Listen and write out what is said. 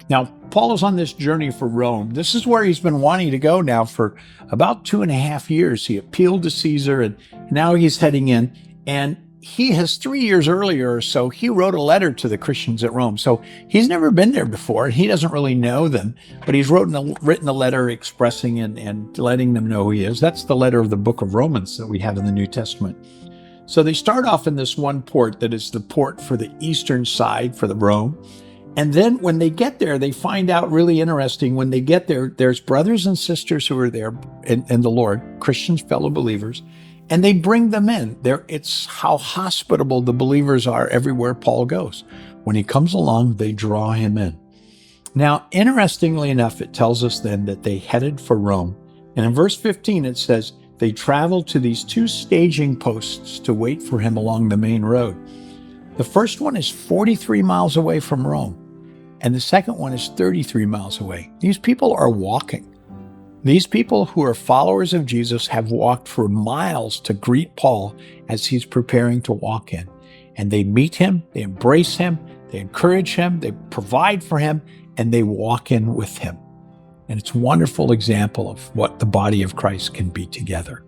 Now, Paul is on this journey for Rome. This is where he's been wanting to go now for about 2.5 years. He appealed to Caesar, and now he's heading in. And he has 3 years earlier or so, he wrote a letter to the Christians at Rome. So he's never been there before, and he doesn't really know them, but he's written a letter expressing and letting them know who he is. That's the letter of the book of Romans that we have in the New Testament. So they start off in this one port that is the port for the eastern side for the Rome. And then when they get there, they find out really interesting. When they get there, there's brothers and sisters who are there in the Lord, Christians, fellow believers, and they bring them in. It's how hospitable the believers are everywhere Paul goes. When he comes along, they draw him in. Now, interestingly enough, it tells us then that they headed for Rome. And in verse 15, it says, they traveled to these 2 staging posts to wait for him along the main road. The first one is 43 miles away from Rome, and the second one is 33 miles away. These people are walking. These people who are followers of Jesus have walked for miles to greet Paul as he's preparing to walk in. And they meet him, they embrace him, they encourage him, they provide for him, and they walk in with him. And it's a wonderful example of what the body of Christ can be together.